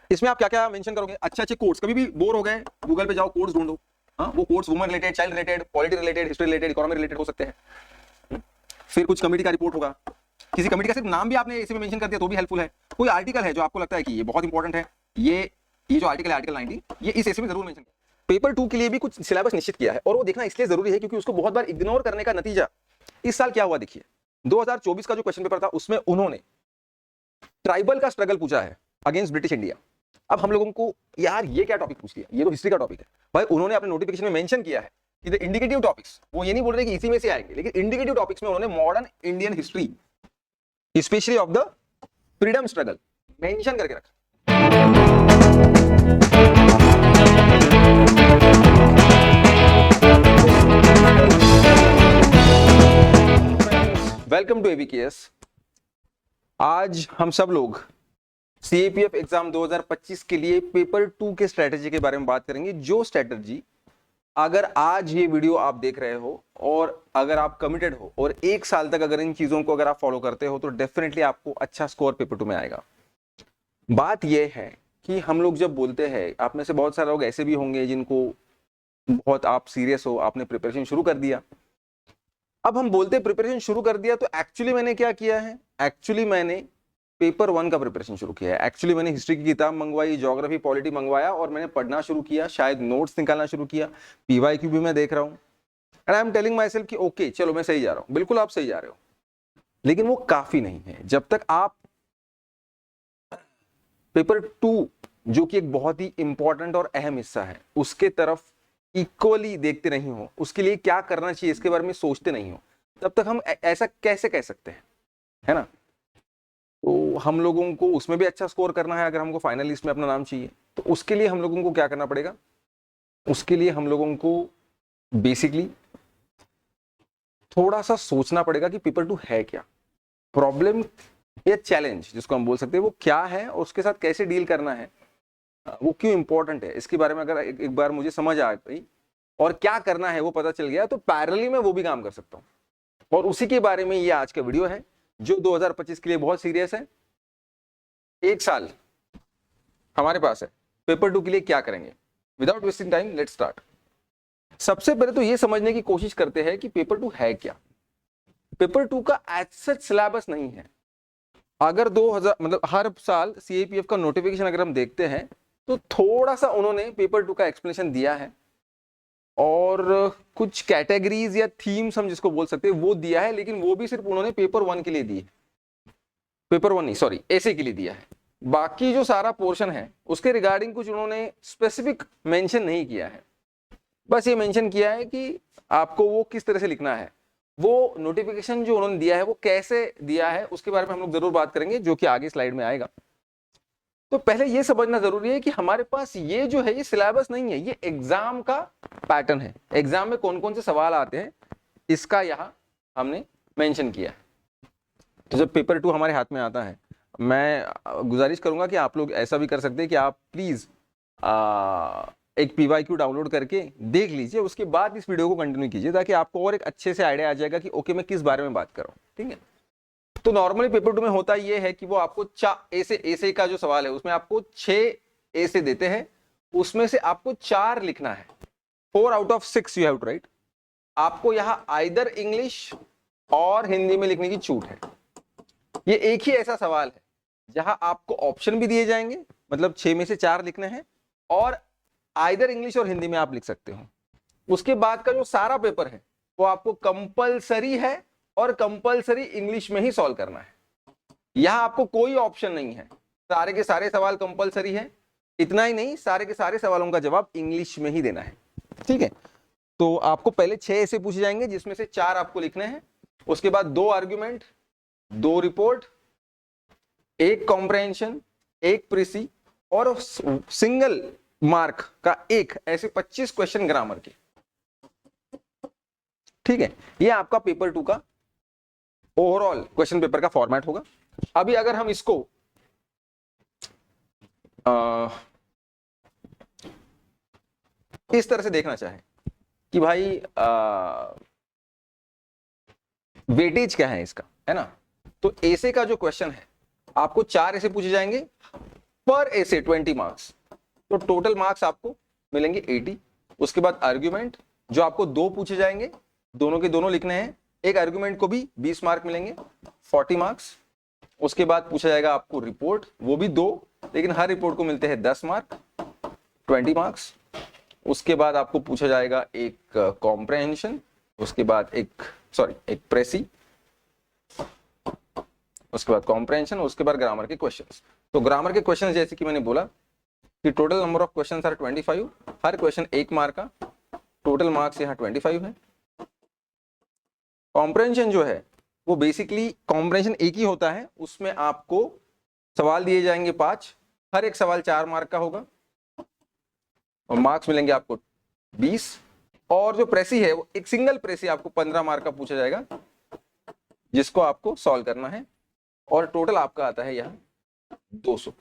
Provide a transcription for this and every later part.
इसमें आप क्या क्या मेंशन करोगे? अच्छे अच्छे कोर्स, कभी भी बोर हो गए गूगल पे जाओ, कोर्स ढूंढो। हाँ, वो course woman related, child related, polity related, history related, economy related हो सकते हैं। फिर कुछ कमेटी का रिपोर्ट होगा, किसी कमेटी का सिर्फ नाम भी आपने इसी में मेंशन कर दिया तो भी हेल्पफुल है। कोई आर्टिकल है जो आपको लगता है कि ये बहुत इंपॉर्टेंट है, ये जो आर्टिकल है आर्टिकल 90, ये इस एसे में जरूर मेंशन। पेपर 2 के लिए भी कुछ सिलेबस निश्चित किया है और वो देखना इसलिए जरूरी है क्योंकि उसको बहुत बार इग्नोर करने का नतीजा इस साल क्या हुआ। देखिए 2024 का जो क्वेश्चन पेपर था उसमें उन्होंने ट्राइबल का स्ट्रगल पूछा है अगेंस्ट ब्रिटिश इंडिया। अब हम लोगों को यार ये क्या टॉपिक पूछ लिया, ये तो हिस्ट्री का टॉपिक है भाई। उन्होंने अपने नोटिफिकेशन में मेंशन किया है कि द इंडिकेटिव टॉपिक्स, वो ये नहीं बोल रहे कि इसी में से आएंगे, लेकिन इंडिकेटिव टॉपिक्स में उन्होंने modern Indian history specially of the freedom struggle mention करके रखा। Welcome to ABKS. आज हम सब लोग सीएपीएफ एग्जाम 2025 के लिए पेपर 2 के स्ट्रेटेजी के बारे में बात करेंगे। जो स्ट्रेटेजी अगर आज ये वीडियो आप देख रहे हो और अगर आप कमिटेड हो और एक साल तक अगर इन चीजों को अगर आप फॉलो करते हो तो डेफिनेटली आपको अच्छा स्कोर पेपर 2 में आएगा। बात यह है कि हम लोग जब बोलते हैं, आप में से बहुत सारे लोग ऐसे भी होंगे जिनको बहुत आप सीरियस हो, आपने प्रिपरेशन शुरू कर दिया। अब हम बोलते प्रिपरेशन शुरू कर दिया तो एक्चुअली मैंने क्या किया है? एक्चुअली मैंने पेपर 1 का प्रिपरेशन शुरू किया है। एक्चुअली मैंने हिस्ट्री की किताब मंगवाई, ज्योग्राफी पॉलिटी मंगवाया और मैंने पढ़ना शुरू किया, शायद नोट्स निकालना शुरू किया, पीवाईक्यू भी मैं देख रहा हूं and I am telling my self कि ओके चलो मैं सही जा रहा हूं। बिल्कुल आप सही जा रहे हो, लेकिन वो काफी नहीं है। जब तक आप पेपर 2 जो कि एक बहुत ही इंपॉर्टेंट और अहम हिस्सा है उसके तरफ इक्वली देखते नहीं हो, उसके लिए क्या करना चाहिए इसके बारे में सोचते नहीं हो, तब तक हम ऐसा कैसे कह सकते हैं, है ना? तो हम लोगों को उसमें भी अच्छा स्कोर करना है। अगर हमको फाइनल लिस्ट में अपना नाम चाहिए तो उसके लिए हम लोगों को क्या करना पड़ेगा? उसके लिए हम लोगों को बेसिकली थोड़ा सा सोचना पड़ेगा कि पेपर 2 है क्या, प्रॉब्लम या चैलेंज जिसको हम बोल सकते हैं वो क्या है और उसके साथ कैसे डील करना है, वो क्यों इंपॉर्टेंट है। इसके बारे में अगर एक बार मुझे समझ आ गई और क्या करना है वो पता चल गया तो पैरेलली में वो भी काम कर सकता हूं। और उसी के बारे में ये आज का वीडियो है जो 2025 के लिए बहुत सीरियस है। एक साल हमारे पास है, पेपर 2 के लिए क्या करेंगे? Without wasting time let's start. सबसे पहले तो ये समझने की कोशिश करते हैं कि पेपर 2 है क्या। पेपर 2 का एज सच सिलेबस नहीं है। अगर 2000 मतलब हर साल सीएपीएफ का नोटिफिकेशन अगर हम देखते हैं तो थोड़ा सा उन्होंने पेपर 2 का एक्सप्लेनेशन दिया है और कुछ कैटेगरीज या थीम्स हम जिसको बोल सकते हैं वो दिया है, लेकिन वो भी सिर्फ उन्होंने पेपर 1 के लिए दी है, पेपर 1 नहीं सॉरी एसे के लिए दिया है। बाकी जो सारा पोर्शन है उसके रिगार्डिंग कुछ उन्होंने स्पेसिफिक मेंशन नहीं किया है। बस ये मेंशन किया है कि आपको वो किस तरह से लिखना है। वो नोटिफिकेशन जो उन्होंने दिया है वो कैसे दिया है उसके बारे में हम लोग जरूर बात करेंगे, जो कि आगे स्लाइड में आएगा। तो पहले ये समझना जरूरी है कि हमारे पास ये जो है ये सिलेबस नहीं है, ये एग्जाम का पैटर्न है। एग्जाम में कौन कौन से सवाल आते हैं इसका यहाँ हमने मेंशन किया है। तो जब पेपर 2 हमारे हाथ में आता है, मैं गुजारिश करूंगा कि आप लोग ऐसा भी कर सकते हैं कि आप प्लीज एक पीवाईक्यू डाउनलोड करके देख लीजिए, उसके बाद इस वीडियो को कंटिन्यू कीजिए ताकि आपको और एक अच्छे से आइडिया आ जाएगा कि ओके मैं किस बारे में बात कर रहा हूँ। ठीक है, तो नॉर्मली पेपर 2 में होता ये है कि वो आपको ऐसे का जो सवाल है उसमें आपको 6 ऐसे देते हैं, उसमें से आपको 4 लिखना है। 4 out of 6 you have to write. आपको यहाँ आइदर इंग्लिश और हिंदी में लिखने की छूट है। ये एक ही ऐसा सवाल है जहां आपको ऑप्शन भी दिए जाएंगे, मतलब 6 में से 4 लिखने हैं और आइदर इंग्लिश और हिंदी में आप लिख सकते हो। उसके बाद का जो सारा पेपर है वो आपको कंपलसरी है और कंपलसरी इंग्लिश में ही सॉल्व करना है। यहां आपको कोई ऑप्शन नहीं है, सारे के सारे सवाल कंपलसरी है। इतना ही नहीं, सारे के सारे सवालों का जवाब इंग्लिश में ही देना है। ठीक है, तो आपको पहले 6 ऐसे पूछे जाएंगे जिसमें से 4 आपको लिखने हैं। उसके बाद 2 आर्ग्यूमेंट, 2 रिपोर्ट, 1 कॉम्प्रहेंशन, 1 प्रीसी और सिंगल मार्क का 1, ऐसे 25 क्वेश्चन ग्रामर के। ठीक है, ये आपका पेपर 2 का ओवरऑल क्वेश्चन पेपर का फॉर्मेट होगा। अभी अगर हम इसको इस तरह से देखना चाहें कि भाई वेटेज क्या है इसका, है ना? तो ऐसे का जो क्वेश्चन है आपको 4 ऐसे पूछे जाएंगे, पर ऐसे 20 मार्क्स, तो टोटल मार्क्स आपको मिलेंगे 80। उसके बाद आर्ग्यूमेंट, जो आपको 2 पूछे जाएंगे, दोनों के दोनों लिखने हैं। एक आर्ग्यूमेंट को भी 20 मार्क मिलेंगे, 40 मार्क्स। उसके बाद पूछा जाएगा आपको रिपोर्ट, वो भी 2, लेकिन हर रिपोर्ट को मिलते हैं 10 मार्क, 20 मार्क्स। उसके बाद आपको पूछा जाएगा एक कॉम्प्रहेंशन, उसके बाद एक प्रेसी, उसके बाद कॉम्प्रहेंशन, उसके बाद ग्रामर के क्वेश्चंस। तो ग्रामर के क्वेश्चंस जैसे कि मैंने बोला कि total number of questions are 25, हर क्वेश्चन 1 मार्क का, टोटल मार्क्स यहाँ 25 है। कॉम्प्रहेंशन जो है वो बेसिकली कॉम्प्रहेंशन एक ही होता है, उसमें आपको सवाल दिए जाएंगे 5, हर एक सवाल 4 मार्क का होगा और मार्क्स मिलेंगे आपको 20। और जो प्रेसी है वो एक सिंगल प्रेसी आपको 15 मार्क का पूछा जाएगा, जिसको आपको सॉल्व करना है, और टोटल आपका आता है यहाँ 200।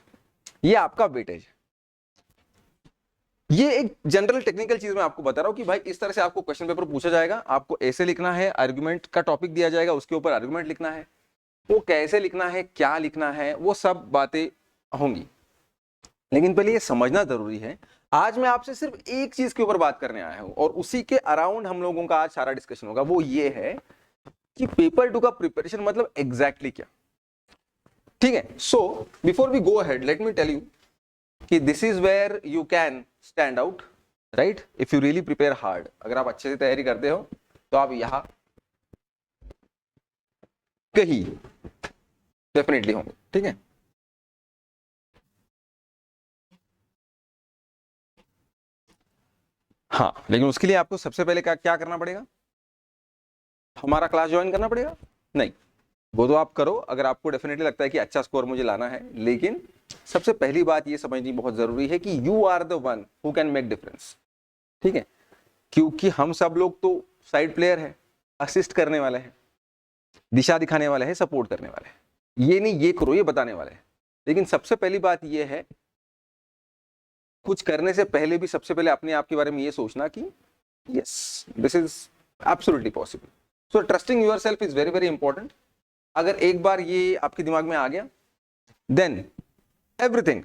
ये आपका वेटेज है। ये एक जनरल टेक्निकल चीज मैं आपको बता रहा हूं कि भाई इस तरह से आपको क्वेश्चन पेपर पूछा जाएगा, आपको ऐसे लिखना है, आर्गुमेंट का टॉपिक दिया जाएगा, उसके ऊपर आर्गुमेंट लिखना है, वो कैसे लिखना है, क्या लिखना है, वो सब बातें होंगी। लेकिन पहले ये समझना जरूरी है, आज मैं आपसे सिर्फ एक चीज के ऊपर बात करने आया हूं और उसी के अराउंड हम लोगों का आज सारा डिस्कशन होगा। वो ये है कि पेपर 2 का प्रिपरेशन मतलब एग्जैक्टली क्या। ठीक है, so before we go ahead let me tell you कि this is where you can stand out, right, if you really prepare hard. अगर आप अच्छे से तैयारी करते हो तो आप यहां कहीं डेफिनेटली होंगे। ठीक है, हाँ, लेकिन उसके लिए आपको सबसे पहले क्या करना पड़ेगा, हमारा क्लास ज्वाइन करना पड़ेगा। नहीं, वो तो आप करो अगर आपको डेफिनेटली लगता है कि अच्छा स्कोर मुझे लाना है, लेकिन सबसे पहली बात ये समझनी बहुत जरूरी है कि you are the one who can make difference. ठीक है, क्योंकि हम सब लोग तो साइड प्लेयर है, असिस्ट करने वाले हैं, दिशा दिखाने वाले हैं, सपोर्ट करने वाले हैं, ये नहीं ये करो ये बताने वाले हैं। लेकिन सबसे पहली बात ये है, कुछ करने से पहले भी सबसे पहले अपने आप के बारे में ये सोचना कि yes this is absolutely possible. So trusting yourself is very very important. अगर एक बार ये आपके दिमाग में आ गया, then everything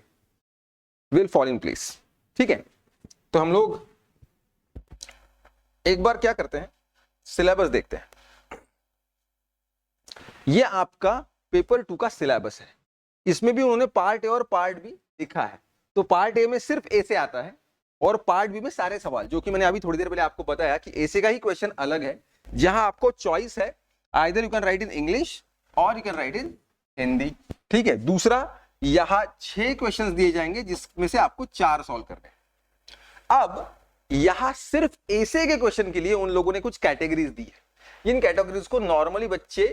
will fall in place. ठीक है, तो हम लोग एक बार क्या करते हैं, सिलेबस देखते हैं। ये आपका पेपर 2 का सिलेबस है, इसमें भी उन्होंने पार्ट ए और पार्ट बी लिखा है। तो पार्ट ए में सिर्फ ए से आता है और पार्ट बी में सारे सवाल, जो कि मैंने अभी थोड़ी देर पहले आपको बताया कि ए से का ही क्वेश्चन अलग है, जहां आपको चॉइस है, either you can write in English और यू कैन राइट इन हिंदी। ठीक है, दूसरा यहां 6 क्वेश्चंस दिए जाएंगे जिसमें से आपको 4 सॉल्व करने हैं। अब यहां सिर्फ ऐसे के क्वेश्चन के लिए उन लोगों ने कुछ कैटेगरीज दी है। इन कैटेगरीज को नॉर्मली बच्चे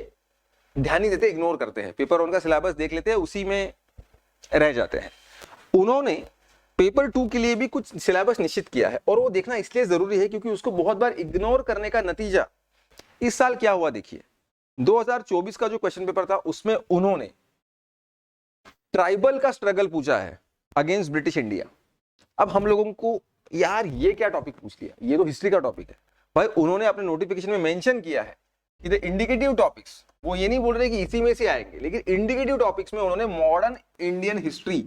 ध्यान नहीं देते, इग्नोर करते हैं, पेपर 1 का सिलेबस देख लेते हैं, उसी में रह जाते हैं। उन्होंने पेपर 2 के लिए भी कुछ सिलेबस निश्चित किया है और वो देखना इसलिए जरूरी है क्योंकि उसको बहुत बार इग्नोर करने का नतीजा इस साल क्या हुआ। देखिए 2024 का जो क्वेश्चन पेपर था उसमें उन्होंने ट्राइबल का स्ट्रगल पूछा है अगेंस्ट ब्रिटिश इंडिया। अब हम लोगों को यार ये क्या टॉपिक पूछ लिया, ये तो हिस्ट्री का टॉपिक है। भाई उन्होंने अपने नोटिफिकेशन में मेंशन किया है कि द इंडिकेटिव टॉपिक्स, वो ये नहीं बोल रहे कि इसी में से आएंगे, लेकिन इंडिकेटिव टॉपिक्स में उन्होंने modern Indian history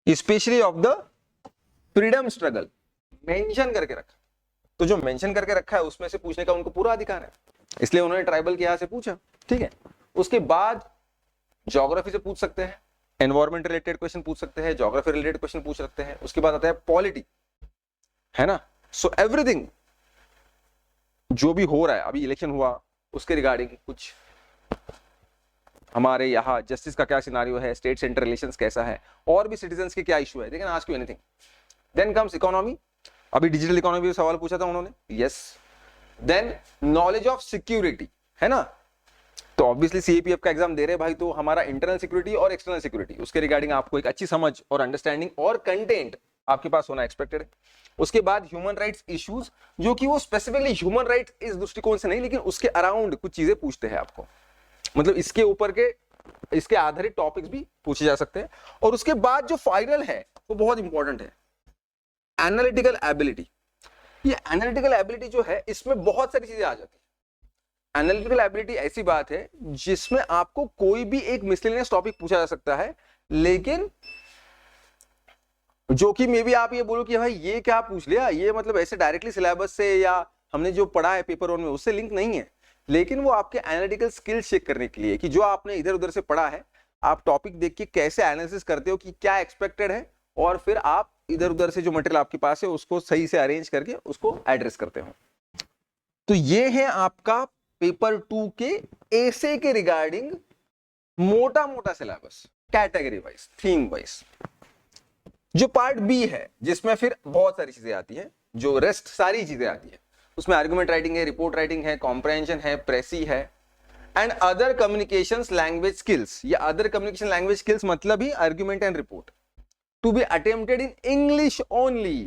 specially of the freedom struggle mention करके रखा। तो जो मेंशन करके रखा है उसमें से पूछने का उनको पूरा अधिकार है, इसलिए उन्होंने ट्राइबल के यहां से पूछा। ठीक है, उसके बाद ज्योग्राफी से पूछ सकते हैं, एनवायरमेंट रिलेटेड क्वेश्चन पूछ सकते हैं, ज्योग्राफी रिलेटेड क्वेश्चन पूछ सकते हैं। उसके बाद आता है पॉलिटी, है ना। सो एवरीथिंग जो भी हो रहा है, अभी इलेक्शन हुआ उसके रिगार्डिंग कुछ, हमारे यहाँ जस्टिस का क्या सिनारियो है, स्टेट सेंटर रिलेशंस कैसा है, और भी सिटीजन्स के क्या इशू है, देखें ask you anything. Then comes economy, अभी डिजिटल इकोनॉमी पे सवाल पूछा था उन्होंने, yes. Then knowledge of security, है ना, तो ऑब्वियसली सीएपीएफ का एग्जाम दे रहे भाई, तो हमारा इंटरनल सिक्योरिटी और एक्सटर्नल सिक्योरिटी, उसके रिगार्डिंग आपको एक अच्छी समझ और अंडरस्टैंडिंग और कंटेंट आपके पास होना एक्सपेक्टेड है। उसके बाद ह्यूमन राइट्स इश्यूज, जो कि वो स्पेसिफिकली ह्यूमन राइट्स इस दृष्टिकोण से नहीं, लेकिन उसके अराउंड कुछ चीजें पूछते हैं आपको, मतलब इसके ऊपर के इसके आधारित टॉपिक्स भी पूछे जा सकते हैं। और उसके बाद जो फाइनल है वो बहुत इंपॉर्टेंट है, एनालिटिकल एबिलिटी। ये एनालिटिकल एबिलिटी जो है इसमें बहुत सारी चीजें आ जाती है। एनालिटिकल एबिलिटी ऐसी बात है जिसमें आपको कोई भी एक मिसलेनियस टॉपिक पूछा जा सकता है, लेकिन जो कि मे बी आप ये बोलो कि भाई ये क्या पूछ लिया, ये मतलब ऐसे डायरेक्टली सिलेबस से या हमने जो पढ़ा है पेपर 1 में उससे लिंक नहीं है, लेकिन वो आपके एनालिटिकल स्किल्स चेक करने के लिए कि जो आपने इधर उधर से पढ़ा है आप टॉपिक देख के कैसे एनालिसिस करते हो कि क्या एक्सपेक्टेड है, और फिर आप इधर उधर से जो मटेरियल आपके पास है उसको सही से अरेंज करके उसको एड्रेस करते हो। तो ये है आपका पेपर 2 के एसे के रिगार्डिंग मोटा मोटा syllabus, category wise, theme wise. जो पार्ट बी है जिसमें फिर बहुत सारी चीजें आती है, जो रेस्ट सारी चीजें आती है, उसमें आर्गुमेंट राइटिंग है, रिपोर्ट राइटिंग है, कॉम्प्रहेंशन है, प्रेसी है, and other communications language skills. या अदर कम्युनिकेशन लैंग्वेज स्किल्स मतलब ही argument and report to be attempted in English only,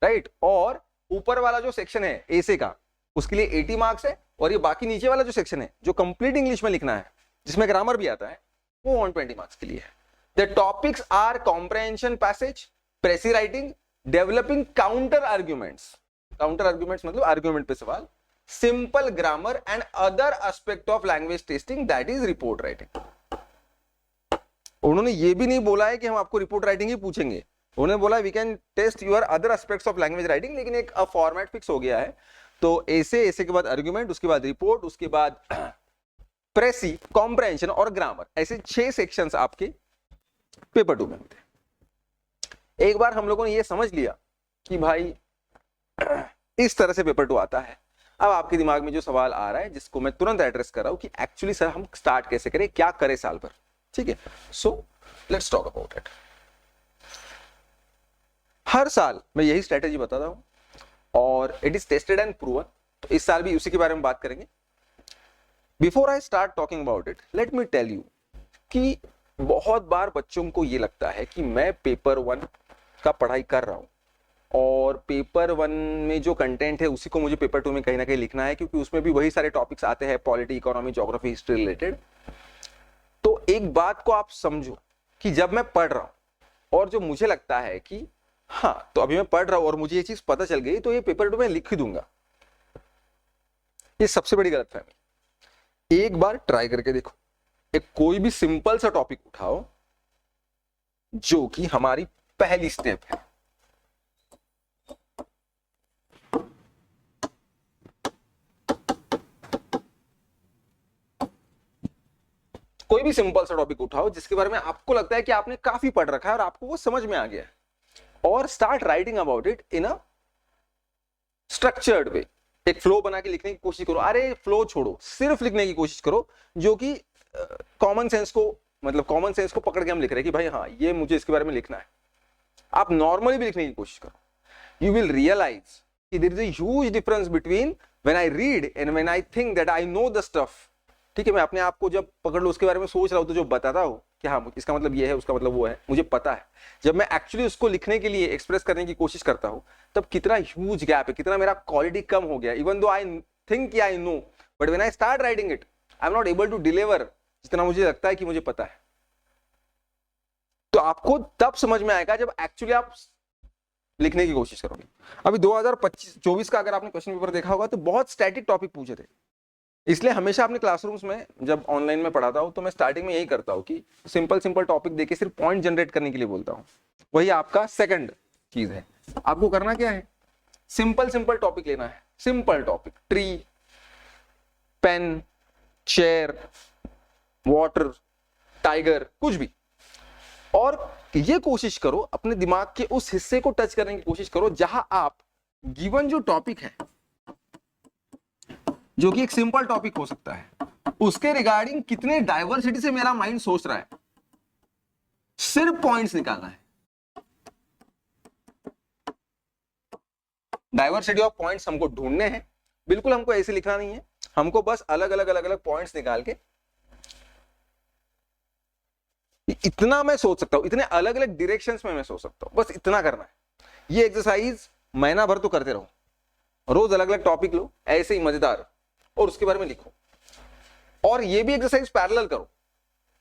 right. और ऊपर वाला जो सेक्शन है एसे का उसके लिए 80 मार्क्स है, और ये बाकी नीचे वाला जो सेक्शन है जो कंप्लीट इंग्लिश में लिखना है जिसमें ग्रामर भी आता है वो 120 मार्क्स के लिए है। The topics are comprehension passage, प्रेसी writing, developing counter arguments, counter arguments मतलब आर्ग्यूमेंट पे सवाल, simple grammar and other aspect of language testing that is report writing. उन्होंने ये भी नहीं बोला है कि हम आपको रिपोर्ट राइटिंग ही पूछेंगे, उन्होंने बोला we can test your other aspects of language writing, लेकिन एक फॉर्मेट फिक्स हो गया है। तो ऐसे के बाद आर्ग्यूमेंट, उसके बाद रिपोर्ट, उसके बाद प्रेसी, कॉम्प्रहेंशन और ग्रामर, ऐसे 6 सेक्शंस आपके पेपर 2 में होते हैं। एक बार हम लोगों ने ये समझ लिया कि भाई इस तरह से पेपर 2 आता है, अब आपके दिमाग में जो सवाल आ रहा है जिसको मैं तुरंत एड्रेस कर रहा हूं कि एक्चुअली सर हम स्टार्ट कैसे करें, क्या करें साल भर, ठीक है। So let's talk about it. हर साल मैं यही स्ट्रेटेजी बताता हूं और it is tested and proven, तो इस साल भी उसी के बारे में बात करेंगे। Before I start talking about it, let me tell you कि बहुत बार बच्चों को ये लगता है कि मैं पेपर 1 का पढ़ाई कर रहा हूं और पेपर 1 में जो कंटेंट है उसी को मुझे पेपर 2 में कहीं ना कहीं लिखना है, क्योंकि उसमें भी वही सारे टॉपिक्स आते हैं, polity, economy, geography, history related. तो एक बात को आप समझो कि जब मैं पढ़ रहा हूं और जो मुझे लगता है कि हाँ तो अभी मैं पढ़ रहा हूं और मुझे ये चीज पता चल गई तो ये पेपर 2 में लिख ही दूंगा, ये सबसे बड़ी गलतफहमी। एक बार ट्राई करके देखो, एक कोई भी सिंपल सा टॉपिक उठाओ जो कि हमारी पहली स्टेप है। कोई भी सिंपल सा टॉपिक उठाओ जिसके बारे में आपको लगता है कि आपने काफी पढ़ रखा है और आपको वो समझ में आ गया है, और start writing about it in a structured way. एक फ्लो बना के लिखने की कोशिश करो। अरे फ्लो छोड़ो, सिर्फ लिखने की कोशिश करो जो कि कॉमन सेंस को, मतलब कॉमन सेंस को पकड़ के हम लिख रहे हैं कि भाई हाँ ये मुझे इसके बारे में लिखना है। आप नॉर्मली भी लिखने की कोशिश करो, यू विल रियलाइज कि there is a huge difference between when I read and when I think that I know the stuff. ठीक है, मैं अपने आप को जब पकड़ लो उसके बारे में सोच रहा हूं तो जो बताता हूं कि हाँ इसका मतलब ये है, उसका मतलब वो है, मुझे पता है। जब मैं एक्चुअली उसको लिखने के लिए एक्सप्रेस करने की कोशिश करता हूं तब कितना ह्यूज गैप है, कितना मेरा क्वालिटी कम हो गया। Even though I think I know, but when I start writing it I am not able to deliver जितना मुझे लगता है कि मुझे पता है। तो आपको तब समझ में आएगा जब एक्चुअली आप लिखने की कोशिश करोगे। अभी 2025-24 का अगर आपने क्वेश्चन पेपर देखा होगा तो बहुत स्टैटिक टॉपिक पूछे थे, इसलिए हमेशा अपने क्लासरूम्स में जब ऑनलाइन में पढ़ाता हूं तो मैं स्टार्टिंग में यही करता हूं कि सिंपल टॉपिक देके सिर्फ पॉइंट जनरेट करने के लिए बोलता हूं। वही आपका सेकंड चीज है। आपको करना क्या है, सिंपल टॉपिक लेना है। Simple topic, tree, pen, chair, water, tiger, कुछ भी, और ये कोशिश करो अपने दिमाग के उस हिस्से को टच करने की कोशिश करो जहां आप गिवन जो टॉपिक है, जो कि एक सिंपल टॉपिक हो सकता है, उसके रिगार्डिंग कितने डाइवर्सिटी से मेरा माइंड सोच रहा है। सिर्फ पॉइंट्स निकालना है। डाइवर्सिटी ऑफ पॉइंट्स हमको ढूंढने हैं, बिल्कुल हमको ऐसे लिखना नहीं है, हमको बस अलग अलग पॉइंट्स निकाल के इतना मैं सोच सकता हूं, इतने अलग अलग डायरेक्शंस में मैं सोच सकता हूं, बस इतना करना है। ये एक्सरसाइज महीना भर तो करते रहो, रोज अलग अलग टॉपिक लो ऐसे ही मजेदार और उसके बारे में लिखो। और ये भी एक्सरसाइज पैरेलल करो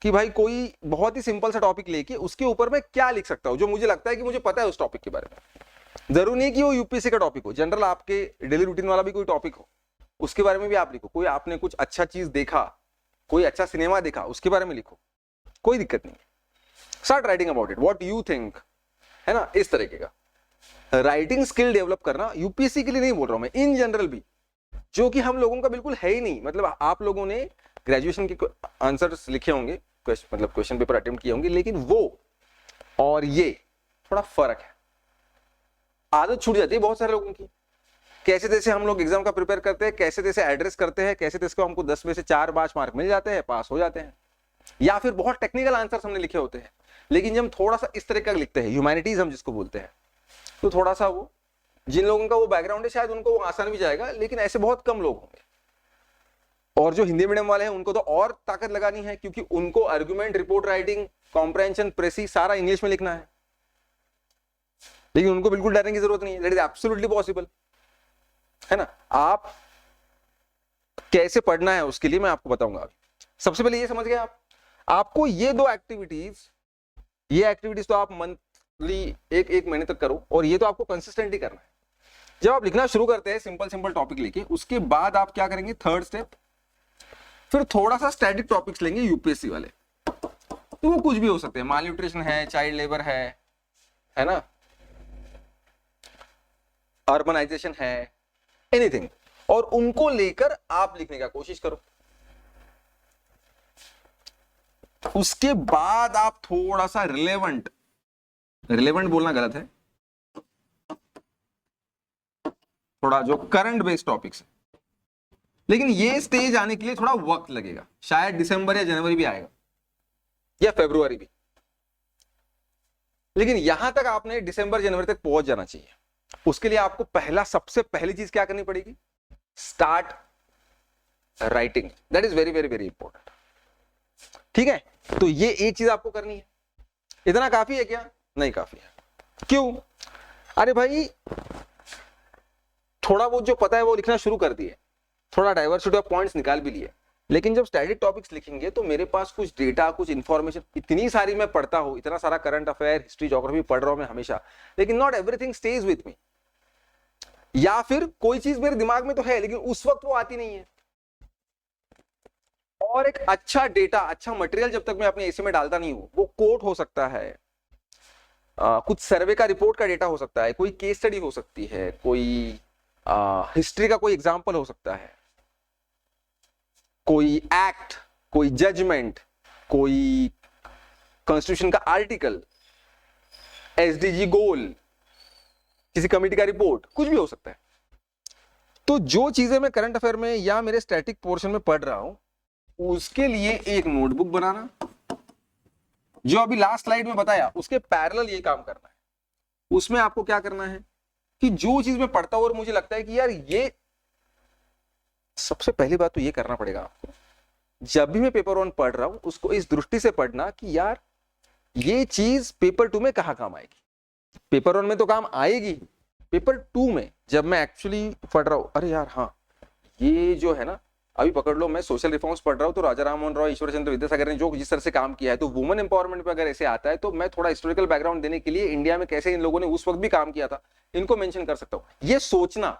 कि भाई कोई बहुत ही सिंपल सा टॉपिक लेके उसके ऊपर मैं क्या लिख सकता हूं जो मुझे लगता है कि मुझे पता है उस टॉपिक के बारे में। जरूरी नहीं कि वो यूपीएससी का टॉपिक हो, जनरल आपके डेली रूटीन वाला भी कोई टॉपिक हो, उसके बारे में भी आप लिखो। कोई आपने कुछ अच्छा चीज देखा, कोई अच्छा सिनेमा देखा, उसके बारे में लिखो, कोई दिक्कत नहीं। Start writing about it, what you think है ना, इस तरीके का राइटिंग स्किल डेवलप करना, यूपीएससी के लिए नहीं बोल रहा हूं मैं, इन जनरल भी, जो कि हम लोगों का बिल्कुल है ही नहीं। मतलब आप लोगों ने ग्रेजुएशन के आंसर्स लिखे होंगे, मतलब क्वेश्चन पेपर अटेम्प्ट किए होंगे, लेकिन वो और ये थोड़ा फर्क है, आदत छूट जाती है बहुत सारे लोगों की। कैसे तैसे हम लोग एग्जाम का प्रिपेयर करते हैं, कैसे तैसे एड्रेस करते हैं, कैसे तैसे को हमको 10 में से 4 5 मार्क मिल जाते हैं, पास हो जाते हैं, या फिर बहुत टेक्निकल आंसर्स हमने लिखे होते हैं। लेकिन जब हम थोड़ा सा इस तरह का लिखते हैं, ह्यूमैनिटीज हम जिसको बोलते हैं, तो थोड़ा सा वो, जिन लोगों का वो बैकग्राउंड है शायद उनको वो आसान भी जाएगा, लेकिन ऐसे बहुत कम लोग होंगे। और जो हिंदी मीडियम वाले हैं उनको तो और ताकत लगानी है, क्योंकि उनको आर्गुमेंट, रिपोर्ट राइटिंग, कॉम्प्रहेंशन, प्रेसी सारा इंग्लिश में लिखना है। लेकिन उनको बिल्कुल डरने की जरूरत नहीं है, दैट इज एब्सोल्युटली पॉसिबल, है ना। आप कैसे पढ़ना है उसके लिए मैं आपको बताऊंगा अभी। सबसे पहले ये समझ गए आप, आपको ये दो एक्टिविटीज, ये एक्टिविटीज तो आप मंथली एक महीने तक करो, और ये तो आपको कंसिस्टेंटली करना है। जब आप लिखना शुरू करते हैं सिंपल सिंपल टॉपिक लेके, उसके बाद आप क्या करेंगे, थर्ड स्टेप, फिर थोड़ा सा स्टैटिक टॉपिक्स लेंगे यूपीएससी वाले। तो वो कुछ भी हो सकते हैं, माल न्यूट्रिशन है, चाइल्ड लेबर है ना, अर्बनाइजेशन है, एनीथिंग, और उनको लेकर आप लिखने का कोशिश करो। उसके बाद आप थोड़ा सा रिलेवेंट बोलना गलत है, थोड़ा जो करंट बेस्ड टॉपिक्स है, लेकिन ये स्टेज आने के लिए थोड़ा वक्त लगेगा, शायद दिसंबर या जनवरी भी आएगा, या फरवरी भी, लेकिन यहां तक आपने दिसंबर जनवरी तक पहुंच जाना चाहिए। उसके लिए आपको सबसे पहली चीज क्या करनी पड़ेगी, start writing, that is very very very important. ठीक है, तो ये एक चीज आपको करनी है। इतना काफी है क्या? नहीं काफी है। क्यों? अरे भाई थोड़ा बहुत जो पता है वो लिखना शुरू कर दिए, थोड़ा डाइवर्सिटी ऑफ पॉइंट्स निकाल भी लिए, लेकिन जब स्टैटिक टॉपिक्स लिखेंगे तो मेरे पास कुछ डेटा, कुछ इंफॉर्मेशन, इतनी सारी मैं पढ़ता हूं, इतना सारा करंट अफेयर, हिस्ट्री, ज्योग्राफी पढ़ रहा हूं मैं हमेशा, लेकिन not everything stage with me. या फिर कोई चीज मेरे दिमाग में तो है लेकिन उस वक्त वो आती नहीं है। और एक अच्छा डेटा, अच्छा मटेरियल जब तक मैं अपने एसे में डालता नहीं हूं, वो कोट हो सकता है, कुछ सर्वे का, रिपोर्ट का डेटा हो सकता है, कोई केस स्टडी हो सकती है, कोई हिस्ट्री का कोई एग्जाम्पल हो सकता है, कोई एक्ट, कोई जजमेंट, कोई कॉन्स्टिट्यूशन का आर्टिकल, एसडीजी गोल, किसी कमेटी का रिपोर्ट, कुछ भी हो सकता है। तो जो चीजें मैं करंट अफेयर में या मेरे स्टैटिक पोर्शन में पढ़ रहा हूं, उसके लिए एक नोटबुक बनाना, जो अभी लास्ट स्लाइड में बताया उसके पैरेलल ये काम करना है। उसमें आपको क्या करना है कि जो चीज मैं पढ़ता हूं और मुझे लगता है कि यार ये, सबसे पहली बात तो ये करना पड़ेगा आपको, जब भी मैं पेपर 1 पढ़ रहा हूं उसको इस दृष्टि से पढ़ना कि यार ये चीज पेपर 2 में कहां काम आएगी। पेपर 1 में तो काम आएगी, पेपर 2 में जब मैं एक्चुअली पढ़ रहा हूं, अरे यार हाँ, ये जो है ना, अभी पकड़ लो मैं सोशल रिफॉर्म्स पढ़ रहा हूँ, तो राजा राममोहन रॉय, ईश्वर चंद्र विद्यासागर ने जो जिस तरह से काम किया है, तो वुमेन एम्पावरमेंट पे अगर ऐसे आता है तो मैं थोड़ा हिस्टोरिकल बैकग्राउंड देने के लिए इंडिया में कैसे इन लोगों ने उस वक्त भी काम किया था, इनको मेंशन कर सकता हूँ। ये सोचना,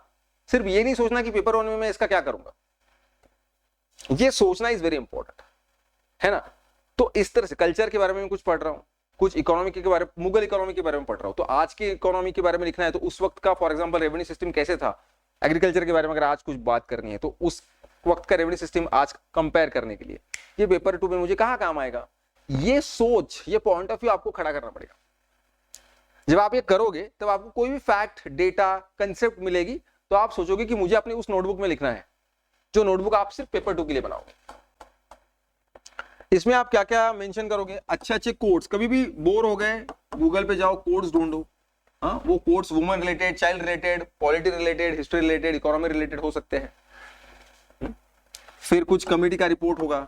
सिर्फ ये नहीं सोचना कि पेपर 1 में मैं इसका क्या करूंगा, ये सोचना इज वेरी इंपॉर्टेंट, है ना। तो इस तरह से कल्चर के बारे में कुछ पढ़ रहा हूँ, कुछ इकोनॉमी के बारे में, मुगल इकोनॉमी के बारे में पढ़ रहा हूँ, तो आज की इकोनॉमी के बारे में लिखना है, तो उस वक्त का फॉर एग्जांपल रेवेन्यू सिस्टम कैसे था, एग्रीकल्चर के बारे में अगर आज कुछ बात करनी है तो उस वक्त का रेवेन्यू सिस्टम आज कंपेयर करने के लिए ये पेपर 2 में मुझे कहां काम आएगा, ये सोच, ये पॉइंट ऑफ व्यू आपको खड़ा करना पड़ेगा। जब आप ये करोगे तब आपको कोई भी फैक्ट, डेटा, कंसेप्ट मिलेगी, तो आप सोचोगे कि मुझे अपने उस नोटबुक में लिखना है, जो नोटबुक आप सिर्फ पेपर 2 के लिए बनाओगे। इसमें आप क्या क्या मेंशन करोगे, अच्छे अच्छे कोड्स, कभी भी बोर हो गए गूगल पे जाओ, कोड्स ढूंढो, हाँ, वो codes women related, child related, polity related, history related, economy related हो सकते हैं। फिर कुछ कमेटी का रिपोर्ट होगा,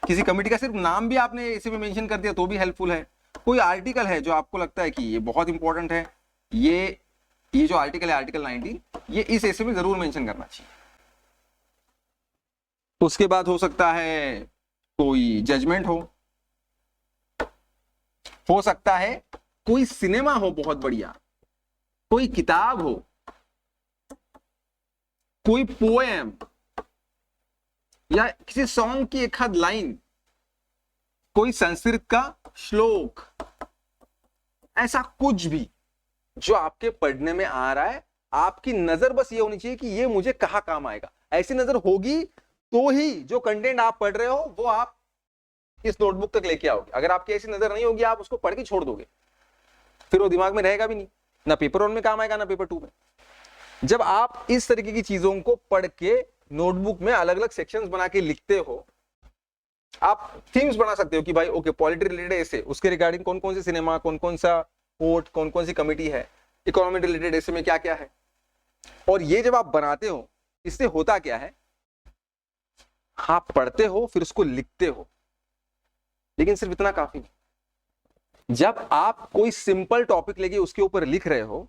किसी कमेटी का सिर्फ नाम भी आपने इसी में मेंशन कर दिया तो भी हेल्पफुल है। कोई आर्टिकल है जो आपको लगता है कि ये बहुत इंपॉर्टेंट है, ये जो आर्टिकल है आर्टिकल 19, ये इस ऐसे में जरूर मेंशन करना चाहिए। उसके बाद हो सकता है कोई जजमेंट हो सकता है कोई सिनेमा हो बहुत बढ़िया, कोई किताब हो, कोई पोएम, या किसी सॉन्ग की एक आध लाइन, कोई संस्कृत का श्लोक, ऐसा कुछ भी जो आपके पढ़ने में आ रहा है, आपकी नजर बस ये होनी चाहिए कि ये मुझे कहाँ काम आएगा। ऐसी नजर होगी तो ही जो कंटेंट आप पढ़ रहे हो वो आप इस नोटबुक तक लेके आओगे। अगर आपकी ऐसी नजर नहीं होगी, आप उसको पढ़ के छोड़ दोगे, फिर वो दिमाग में रहेगा भी नहीं, ना पेपर 1 में काम आएगा ना पेपर 2 में। जब आप इस तरीके की चीजों को पढ़ के नोटबुक में अलग अलग सेक्शंस बना के लिखते हो, आप थीम्स बना सकते हो कि भाई ओके पॉलिटी रिलेटेड ऐसे, उसके रिगार्डिंग कौन कौन से सिनेमा, कौन कौन सा कोर्ट, कौन कौन सी कमिटी है, इकोनॉमी रिलेटेड ऐसे में क्या क्या है। और ये जब आप बनाते हो, इससे होता क्या है, आप पढ़ते हो फिर उसको लिखते हो, लेकिन सिर्फ इतना काफी नहीं। जब आप कोई सिंपल टॉपिक लेके उसके ऊपर लिख रहे हो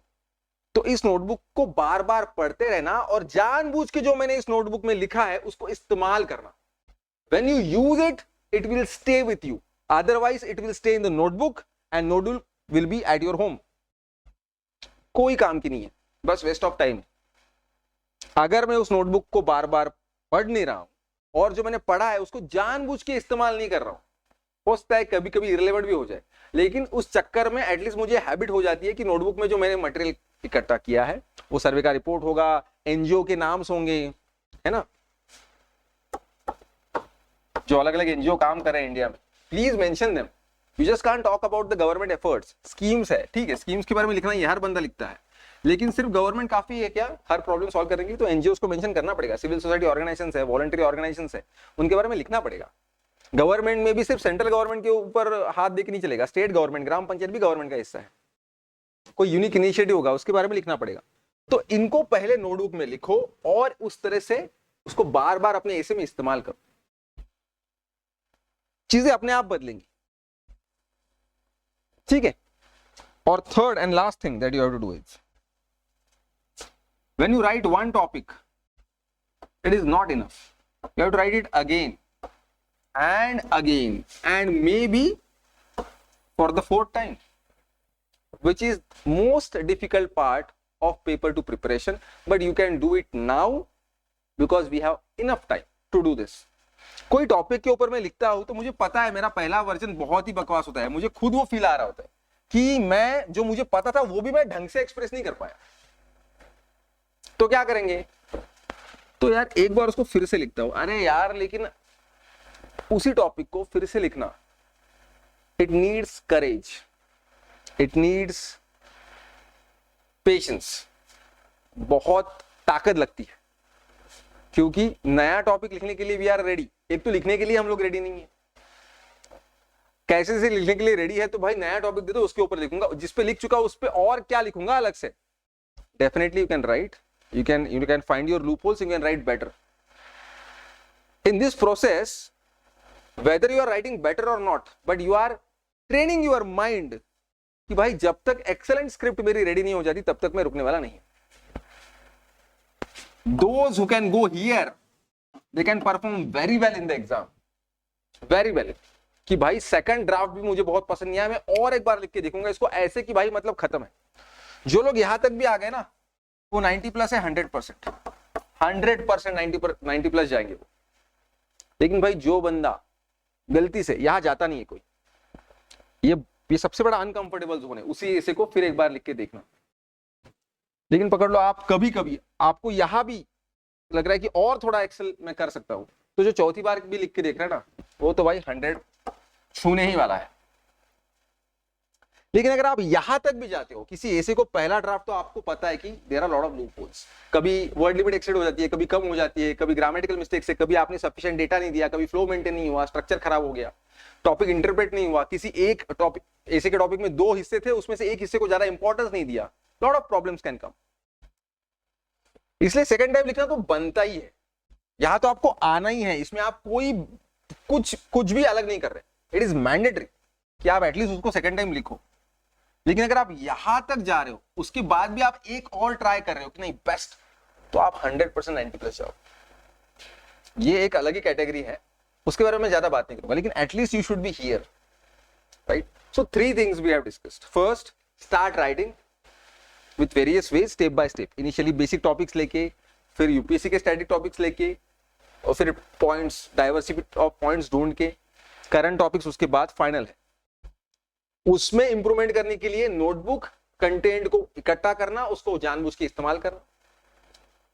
तो इस नोटबुक को बार बार पढ़ते रहना और जानबूझ के जो मैंने इस नोटबुक में लिखा है उसको इस्तेमाल करना। When you use it, it will stay with you. Otherwise, it will stay in the notebook and notebook will be at your home. कोई काम की नहीं है, बस वेस्ट ऑफ टाइम। अगर मैं उस नोटबुक को बार बार पढ़ नहीं रहा हूं और जो मैंने पढ़ा है उसको जानबूझ के इस्तेमाल नहीं कर रहा हूं, हो सकता है कभी कभी इरेलेवेंट भी हो जाए, लेकिन उस चक्कर में एटलीस्ट मुझे हैबिट हो जाती है कि नोटबुक में जो मैंने मटेरियल इकट्ठा किया है वो सर्वे का रिपोर्ट होगा, एनजीओ के नाम्स होंगे, है ना, जो अलग अलग एनजीओ काम कर रहे हैं इंडिया में, please mention them. You just can't talk about the government efforts. Schemes है, ठीक है, स्कीम्स के बारे में लिखना ये हर बंदा लिखता है, लेकिन सिर्फ गवर्नमेंट काफी है क्या हर प्रॉब्लम सॉल्व करेंगे? तो एनजीओ को मेंशन करना पड़ेगा, सिविल सोसाइटी ऑर्गेनाइजेशंस है, वॉलंटरी ऑर्गेनाइजेशंस है, उनके बारे में लिखना पड़ेगा। गवर्नमेंट में भी सिर्फ सेंट्रल गवर्नमेंट के ऊपर हाथ देके नहीं चलेगा, स्टेट गवर्नमेंट, ग्राम पंचायत भी गवर्नमेंट का हिस्सा है, कोई यूनिक इनिशिएटिव होगा उसके बारे में लिखना पड़ेगा। तो इनको पहले नोटबुक में लिखो और उस तरह से उसको बार बार अपने ऐसे में इस्तेमाल करो, चीजें अपने आप बदलेंगी, ठीक है। और third and last thing that you have to do is when you write one topic, it is not enough, you have to write it again and again and maybe for the 4th time, which is most difficult part of paper 2 preparation, but you can do it now because we have enough time to do this. कोई topic के ऊपर मैं लिखता हूं तो मुझे पता है मेरा पहला वर्जन बहुत ही बकवास होता है, मुझे खुद वो फील आ रहा होता है कि मैं जो मुझे पता था वो भी मैं ढंग से एक्सप्रेस नहीं कर पाया। तो क्या करेंगे, तो यार एक बार उसको फिर से लिखता हूं, अरे यार लेकिन उसी टॉपिक को फिर से लिखना, it needs courage, it needs patience, बहुत ताकत लगती है, क्योंकि नया टॉपिक लिखने के लिए वी आर रेडी। एक तो लिखने के लिए हम लोग रेडी नहीं है, कैसे से लिखने के लिए रेडी है तो भाई नया टॉपिक दे दो उसके ऊपर लिखूंगा, जिस पे लिख चुका उस पे और क्या लिखूंगा अलग से। Definitely you can write, you can find your loopholes, you can write better. In this process, whether you are writing better or not, but you are training your mind कि भाई जब तक excellent script मेरी ready नहीं हो जाती तब तक मैं रुकने वाला नहीं। Those who can go here, they can perform very well in the exam, very well. कि भाई सेकंड ड्राफ्ट भी मुझे बहुत पसंद नहीं आया, मैं और एक बार लिख के देखूंगा इसको ऐसे कि भाई मतलब खत्म है। जो लोग यहां तक भी आ गए ना वो 90 प्लस है, 100%, 90 प्लस जाएंगे वो। लेकिन भाई जो बंदा गलती से यहां जाता नहीं है कोई, ये सबसे बड़ा अनकंफर्टेबल जोन है, उसी ऐसे को फिर एक बार लिख के देखना। लेकिन पकड़ लो आप कभी कभी आपको यहां भी लग रहा है कि और थोड़ा एक्सेल मैं कर सकता हूं, तो जो चौथी बार भी लिख के देख रहा है ना वो तो भाई 100 छूने ही वाला है। लेकिन अगर आप यहां तक भी जाते हो किसी ऐसे को पहला ड्राफ्ट, तो आपको पता है कि there are lot of loopholes, कभी वर्ड लिमिट एक्सीड हो जाती है, कभी कम हो जाती है, कभी ग्रामेटिकल मिस्टेक्स है, कभी आपने सफिशिएंट डेटा नहीं दिया, कभी फ्लो मेंटेन नहीं हुआ, स्ट्रक्चर खराब हो गया, टॉपिक इंटरप्रेट नहीं हुआ, किसी एक टॉपिक ऐसे के टॉपिक में 2 हिस्से थे उसमें से एक हिस्से को ज्यादा इंपॉर्टेंस नहीं दिया, lot of problems can come. इसलिए सेकंड टाइम लिखना तो बनता ही है, यहां तो आपको आना ही है, इसमें आप कोई कुछ भी अलग नहीं कर रहे, इट इज मैंडेटरी कि आप एटलीस्ट उसको सेकंड टाइम लिखो। लेकिन अगर आप यहां तक जा रहे हो उसके बाद भी आप एक और ट्राई कर रहे हो कि नहीं बेस्ट, तो आप 100% 90 प्लस जाओ। ये एक अलग ही कैटेगरी है, उसके बारे में ज्यादा बात नहीं करूंगा, लेकिन at least you should be here, right. So 3 things we have discussed. First, start writing with various ways, step by step. Initially basic topics लेके, फिर यूपीएससी के स्टैटिक टॉपिक्स लेके, और फिर पॉइंट्स, डाइवर्सिटी ऑफ पॉइंट्स ढूंढ के, करंट टॉपिक्स, उसके बाद फाइनल है। उसमें इंप्रूवमेंट करने के लिए नोटबुक कंटेंट को इकट्ठा करना, उसको जानबूझ के इस्तेमाल करना,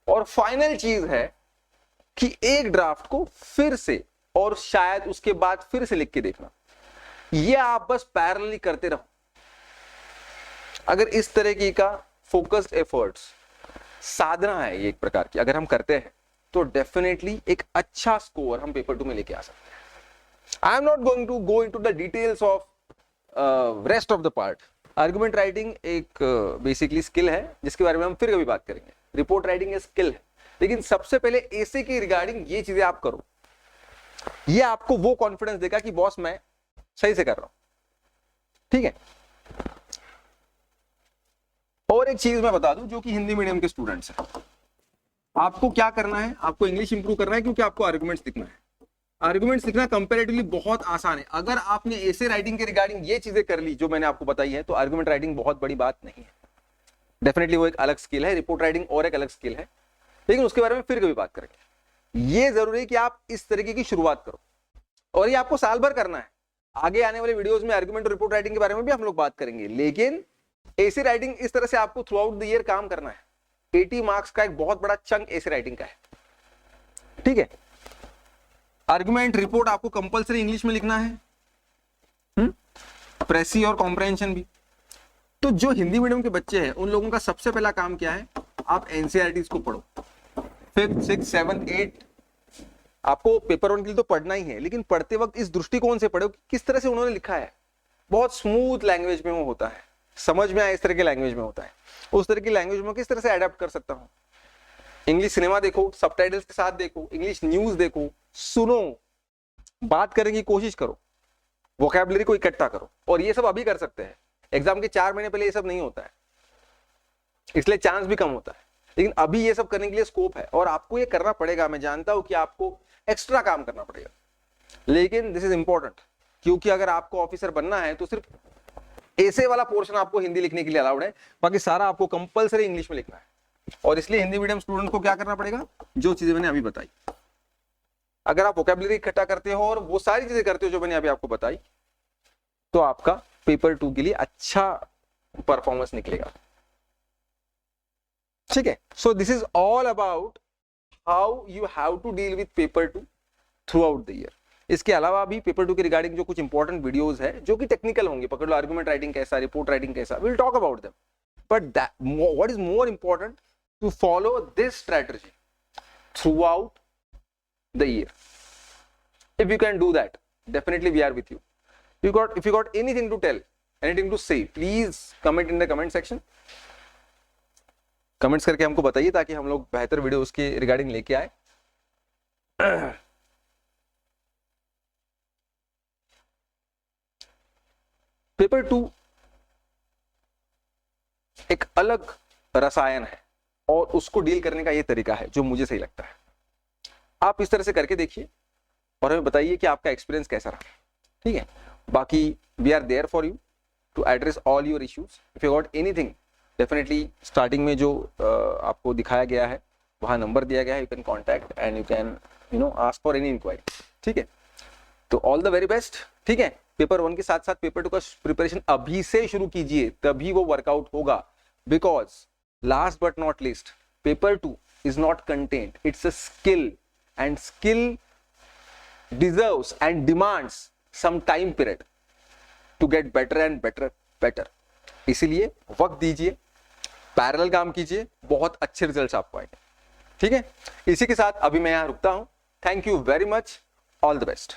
और फाइनल चीज है कि एक ड्राफ्ट को फिर से और शायद उसके बाद फिर से लिख के देखना। ये आप बस पैरेलली करते रहो। अगर इस तरीके का फोकस्ड एफर्ट्स साधना है ये एक प्रकार की, अगर हम करते हैं तो डेफिनेटली एक अच्छा स्कोर हम पेपर 2 में लेके आ सकते हैं। I am not going to go into the details of rest of the part. Argument writing एक बेसिकली स्किल है जिसके बारे में हम फिर कभी बात करेंगे। रिपोर्ट राइटिंग एक स्किल है, लेकिन सबसे पहले ऐसे की रिगार्डिंग ये चीजें आप करो, ये आपको वो कॉन्फिडेंस देगा कि बॉस मैं सही से कर रहा हूं। ठीक है। और एक चीज मैं बता दूं, जो कि हिंदी मीडियम के स्टूडेंट्स हैं, आपको क्या करना है, आपको इंग्लिश इंप्रूव करना है, क्योंकि आपको आर्गुमेंट्स लिखना है। आर्गुमेंट्स लिखना कंपैरेटिवली बहुत आसान है। अगर आपने ऐसे राइटिंग के रिगार्डिंग ये चीजें कर ली जो मैंने आपको बताई है, तो आर्गुमेंट राइटिंग बहुत बड़ी बात नहीं है। डेफिनेटली वो एक अलग स्किल है, रिपोर्ट राइटिंग और एक अलग स्किल है, लेकिन उसके बारे में फिर कभी बात करेंगे। ये जरूरी है कि आप इस तरीके की शुरुआत करो, और ये आपको साल भर करना है। आगे आने वाले वीडियोस में आर्गुमेंट और रिपोर्ट राइटिंग के बारे में भी हम लोग बात करेंगे, लेकिन ऐसी राइटिंग इस तरह से आपको थ्रू आउट द ईयर काम करना है। 80 मार्क्स का एक बहुत बड़ा चंक ऐसी राइटिंग का है। ठीक है। आर्गुमेंट रिपोर्ट आपको कंपलसरी इंग्लिश में लिखना है, प्रेसी और कॉम्प्रहेंशन भी। तो जो हिंदी मीडियम के बच्चे हैं उन लोगों का सबसे पहला काम क्या है, आप एनसीईआरटीज को पढ़ो। 5th 6th 7th 8th आपको पेपर 1 के लिए तो पढ़ना ही है, लेकिन पढ़ते वक्त इस दृष्टिकोण से पढ़ो कि किस तरह से उन्होंने लिखा है। बहुत स्मूथ लैंग्वेज में वो होता है, समझ में आए इस तरह की लैंग्वेज में होता है। उस तरह की लैंग्वेज में किस तरह से अडेप्ट कर सकता हूं। इंग्लिश सिनेमा देखो, सबटाइटल्स के साथ देखो, इंग्लिश न्यूज देखो, सुनो, बात करने की कोशिश करो, वोकैबुलरी को इकट्ठा करो। और ये सब अभी कर सकते हैं, एग्जाम के 4 महीने पहले ये सब नहीं होता है, इसलिए चांस भी कम होता है। लेकिन अभी ये सब करने के लिए स्कोप है, और आपको ये करना पड़ेगा। मैं जानता हूं कि आपको एक्स्ट्रा काम करना पड़ेगा, लेकिन दिस इज इंपॉर्टेंट, क्योंकि अगर आपको ऑफिसर बनना है तो सिर्फ ऐसे वाला पोर्शन आपको हिंदी लिखने के लिए अलाउड है, बाकी सारा आपको कंपलसरी इंग्लिश में लिखना है। और इसलिए हिंदी मीडियम स्टूडेंट को क्या करना पड़ेगा, जो चीजें मैंने अभी बताई। अगर आप वोकैबुलरी इकट्ठा करते हो और वो सारी चीजें करते हो जो मैंने अभी आपको बताई, तो आपका पेपर 2 के लिए अच्छा परफॉर्मेंस निकलेगा। ठीक है। So this is all about how you have to deal with paper 2 throughout the year. इसके अलावा भी पेपर 2 के रिगार्डिंग जो कुछ इंपॉर्टेंट वीडियोस है जो कि टेक्निकल होंगे, पकड़ लो आर्गुमेंट राइटिंग कैसा, रिपोर्ट राइटिंग कैसा, will talk about them. But what is more important, to follow this strategy throughout the year. If you can do that, definitely we are with you. If you got anything to tell, anything to say, please comment in the comment section. Comments करके हमको बताइए ताकि हम लोग बेहतर video उसके regarding लेके आए। पेपर 2 एक अलग रसायन है, और उसको डील करने का ये तरीका है जो मुझे सही लगता है। आप इस तरह से करके देखिए और हमें बताइए कि आपका एक्सपीरियंस कैसा रहा। ठीक है। बाकी we are there for you to address all your issues. If you got anything, definitely starting में जो आपको दिखाया गया है वहाँ नंबर दिया गया है, you can contact and you can ask for any inquiry. ठीक है। तो ऑल द वेरी बेस्ट। ठीक है। पेपर 1 के साथ साथ पेपर 2 का प्रिपरेशन अभी से शुरू कीजिए, तभी वो वर्कआउट होगा। Because last but not least, paper 2 is not content, it's a skill, and skill deserves and demands some time period to get better and better. इसीलिए वक्त दीजिए, पैरेलल काम कीजिए, बहुत अच्छे रिजल्ट्स आपको आएंगे। ठीक है। इसी के साथ अभी मैं यहां रुकता हूं। Thank you very much, all the best.